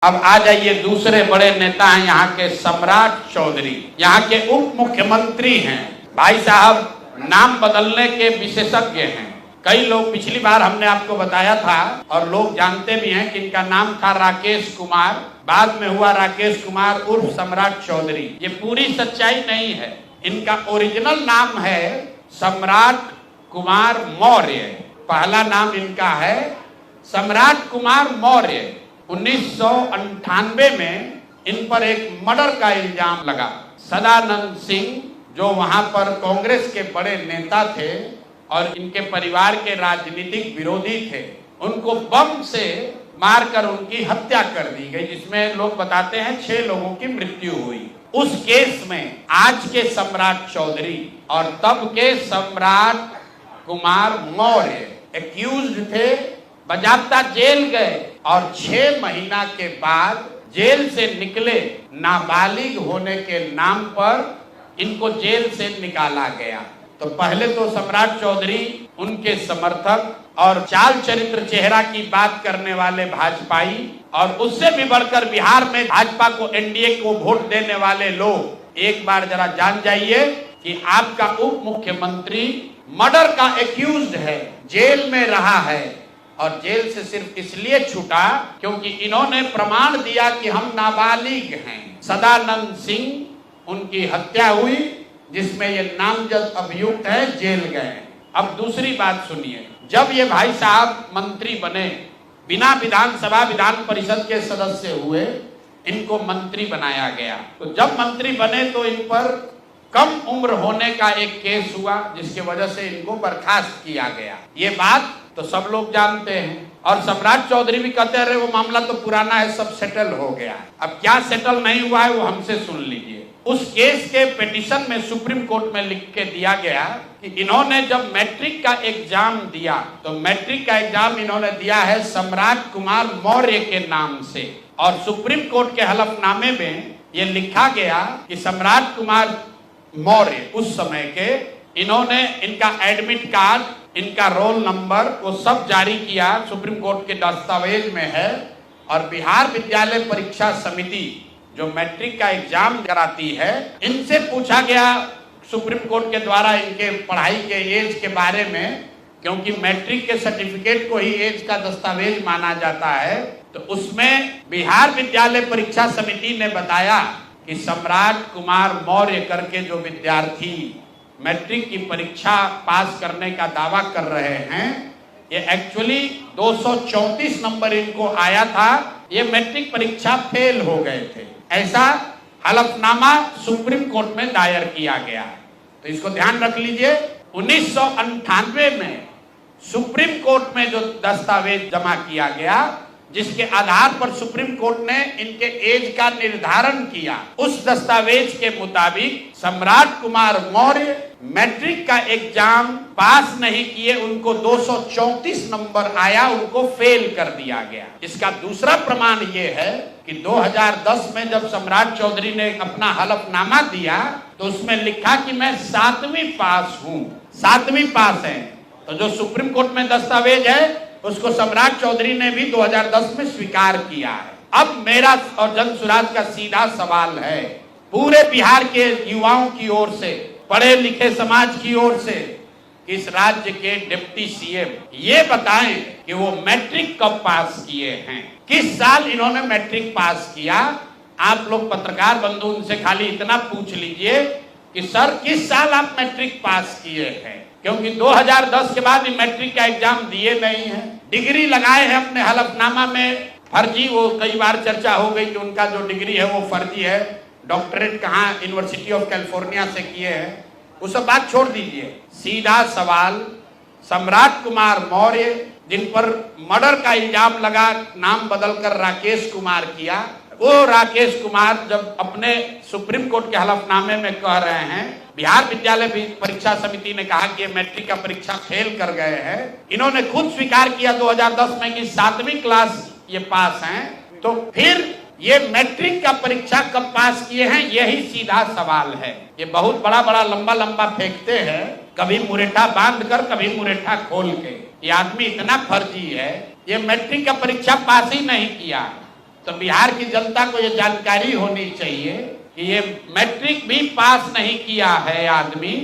अब आ जाइए, दूसरे बड़े नेता हैं यहाँ के सम्राट चौधरी, यहाँ के उप मुख्यमंत्री हैं। भाई साहब नाम बदलने के विशेषज्ञ हैं। कई लोग, पिछली बार हमने आपको बताया था और लोग जानते भी हैं कि इनका नाम था राकेश कुमार, बाद में हुआ राकेश कुमार उर्फ सम्राट चौधरी। ये पूरी सच्चाई नहीं है। इनका ओरिजिनल नाम है सम्राट कुमार मौर्य। पहला नाम इनका है सम्राट कुमार मौर्य। 1998 में इन पर एक मर्डर का इल्जाम लगा। सदानंद सिंह जो वहां पर कांग्रेस के बड़े नेता थे और इनके परिवार के राजनीतिक विरोधी थे, उनको बम से मारकर उनकी हत्या कर दी गई, जिसमें लोग बताते हैं 6 लोगों की मृत्यु हुई। उस केस में आज के सम्राट चौधरी और तब के सम्राट कुमार मौर्य एक्यूज्ड थे, बजाबता जेल गए और 6 महीना के बाद जेल से निकले। नाबालिग होने के नाम पर इनको जेल से निकाला गया। तो पहले तो सम्राट चौधरी, उनके समर्थक और चाल चरित्र चेहरा की बात करने वाले भाजपाई, और उससे भी बढ़कर बिहार में भाजपा को, एनडीए को वोट देने वाले लोग, एक बार जरा जान जाइए कि आपका उप मुख्यमंत्री मर्डर का एक्यूज्ड है, जेल में रहा है और जेल से सिर्फ इसलिए छूटा क्योंकि इन्होंने प्रमाण दिया कि हम नाबालिग हैं। सदानंद सिंह, उनकी हत्या हुई जिसमें ये नामजद अभियुक्त है, जेल गए। अब दूसरी बात सुनिए, जब ये भाई साहब मंत्री बने, बिना विधानसभा विधान परिषद के सदस्य हुए, इनको मंत्री बनाया गया। तो जब मंत्री बने तो इन पर कम उम्र होने का एक केस हुआ, जिसके वजह से इनको बर्खास्त किया गया। ये बात तो सब लोग जानते हैं। और सम्राट चौधरी भी कहते रहे वो मामला तो पुराना है, सब सेटल हो गया। अब क्या सेटल नहीं हुआ है वो हमसे सुन लीजिए। उस केस के पिटीशन में सुप्रीम कोर्ट में लिख के दिया गया कि इन्होंने जब मैट्रिक का एग्जाम दिया, तो मैट्रिक का एग्जाम इन्होंने दिया है सम्राट कुमार मौर्य के नाम से, और सुप्रीम कोर्ट के हलफनामे में ये लिखा गया कि सम्राट कुमार मौर्य उस समय के, इन्होंने इनका एडमिट कार्ड, इनका रोल नंबर, वो सब जारी किया, सुप्रीम कोर्ट के दस्तावेज में है। और बिहार विद्यालय परीक्षा समिति जो मैट्रिक का एग्जाम कराती है, इनसे पूछा गया सुप्रीम कोर्ट के द्वारा इनके पढ़ाई के एज के बारे में, क्योंकि मैट्रिक के सर्टिफिकेट को ही एज का दस्तावेज माना जाता है। तो उसमें बिहार विद्यालय परीक्षा समिति ने बताया कि सम्राट कुमार मौर्य करके जो विद्यार्थी मैट्रिक की परीक्षा पास करने का दावा कर रहे हैं, ये एक्चुअली 234 नंबर इनको आया था, ये मैट्रिक परीक्षा फेल हो गए थे। ऐसा हलफनामा सुप्रीम कोर्ट में दायर किया गया। तो इसको ध्यान रख लीजिए। 1998 में सुप्रीम कोर्ट में जो दस्तावेज जमा किया गया, जिसके आधार पर सुप्रीम कोर्ट ने इनके एज का निर्धारण किया, उस दस्तावेज के मुताबिक सम्राट कुमार मौर्य मैट्रिक का एग्जाम पास नहीं किए, उनको 234 नंबर आया, उनको फेल कर दिया गया। इसका दूसरा प्रमाण ये है कि 2010 में जब सम्राट चौधरी ने अपना हलफनामा दिया, तो उसमें लिखा कि मैं 7वीं पास हूँ, 7वीं पास है। तो जो सुप्रीम कोर्ट में दस्तावेज है उसको सम्राट चौधरी ने भी 2010 में स्वीकार किया है। अब मेरा और जन सुराज का सीधा सवाल है, पूरे बिहार के युवाओं की ओर से, पढ़े लिखे समाज की ओर से, इस राज्य के डिप्टी सीएम ये बताएं कि वो मैट्रिक कब पास किए हैं, किस साल इन्होंने मैट्रिक पास किया। आप लोग पत्रकार बंधु उनसे खाली इतना पूछ लीजिए कि सर किस साल आप मैट्रिक पास किए हैं, क्योंकि 2010 के बाद मैट्रिक का एग्जाम दिए नहीं है। डिग्री लगाए हैं अपने हलफनामा में, फर्जी, वो कई बार चर्चा हो गई कि उनका जो डिग्री है वो फर्जी है, डॉक्टरेट कहाँ यूनिवर्सिटी ऑफ कैलिफोर्निया से किए हैं, वो सब बात छोड़ दीजिए। सीधा सवाल, सम्राट कुमार मौर्य जिन पर मर्डर का इल्जाम लगा, नाम बदलकर राकेश कुमार किया, वो राकेश कुमार जब अपने सुप्रीम कोर्ट के हलफनामे में कह रहे हैं, बिहार विद्यालय परीक्षा समिति ने कहा कि मैट्रिक का परीक्षा फेल कर गए हैं, इन्होंने खुद स्वीकार किया 2010 में कि 7वीं क्लास ये पास हैं, तो फिर ये मैट्रिक का परीक्षा कब पास किए हैं, यही सीधा सवाल है। ये बहुत बड़ा बड़ा लंबा लंबा फेंकते हैं, कभी मुरेठा बांध कर, कभी मुरेठा खोल के। ये आदमी इतना फर्जी है, ये मैट्रिक का परीक्षा पास ही नहीं किया। तो बिहार की जनता को ये जानकारी होनी चाहिए कि ये मैट्रिक भी पास नहीं किया है आदमी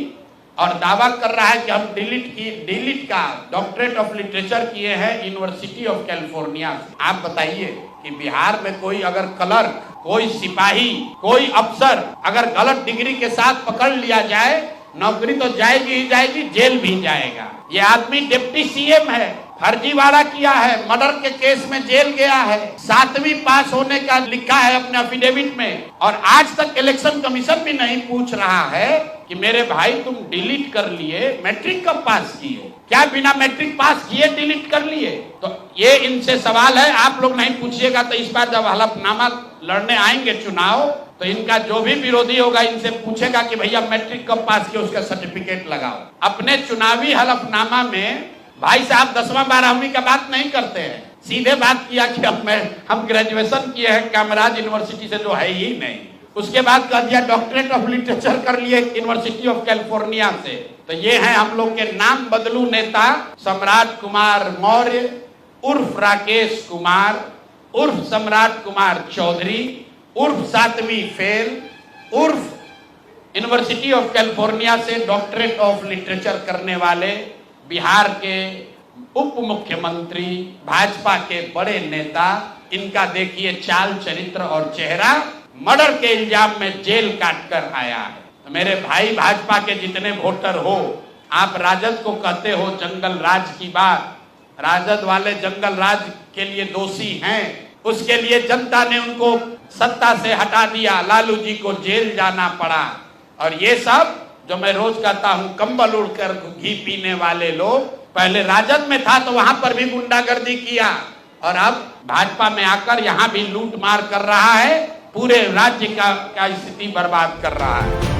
और दावा कर रहा है कि हम डिलीट का डॉक्टरेट ऑफ लिटरेचर किए हैं यूनिवर्सिटी ऑफ कैलिफोर्निया। आप बताइए कि बिहार में कोई अगर क्लर्क, कोई सिपाही, कोई अफसर अगर गलत डिग्री के साथ पकड़ लिया जाए, नौकरी तो जाएगी ही जाएगी, जेल भी जाएगा। ये आदमी डिप्टी सीएम है, फर्जीवाड़ा किया है, मर्डर के केस में जेल गया है, 7वीं पास होने का लिखा है अपने एफिडेविट में, और आज तक इलेक्शन कमीशन भी नहीं पूछ रहा है कि मेरे भाई तुम डिलीट कर लिए, मैट्रिक कब पास किए? क्या बिना मैट्रिक पास किए डिलीट कर लिए? तो ये इनसे सवाल है, आप लोग नहीं पूछिएगा तो इस बार जब हलफनामा लड़ने आएंगे चुनाव, तो इनका जो भी विरोधी होगा इनसे पूछेगा कि भैया मैट्रिक कब पास किए, उसका सर्टिफिकेट लगाओ। अपने चुनावी हलफनामा में भाई साहब 10वां 12वीं का बात नहीं करते हैं, सीधे बात किया कि हम ग्रेजुएशन किए हैं कामराज यूनिवर्सिटी से, जो है ही नहीं। उसके बाद कह दिया डॉक्टरेट ऑफ लिटरेचर कर लिए यूनिवर्सिटी ऑफ कैलिफोर्निया से। तो ये हैं हम लोग के नाम बदलू नेता सम्राट कुमार मौर्य उर्फ राकेश कुमार उर्फ सम्राट कुमार चौधरी उर्फ 7वीं फेल उर्फ यूनिवर्सिटी ऑफ कैलिफोर्निया से डॉक्टरेट ऑफ लिटरेचर करने वाले बिहार के उप मुख्यमंत्री, भाजपा के बड़े नेता। इनका देखिए चाल चरित्र और चेहरा, मर्डर के इल्जाम में जेल काट कर आया है। तो मेरे भाई भाजपा के जितने वोटर हो, आप राजद को कहते हो जंगल राज की बात, राजद वाले जंगल राज के लिए दोषी हैं, उसके लिए जनता ने उनको सत्ता से हटा दिया, लालू जी को जेल जाना पड़ा। और ये सब जो मैं रोज कहता हूं, कंबल उड़कर घी पीने वाले लोग, पहले राजद में था तो वहां पर भी गुंडागर्दी किया, और अब भाजपा में आकर यहां भी लूट मार कर रहा है, पूरे राज्य का स्थिति बर्बाद कर रहा है।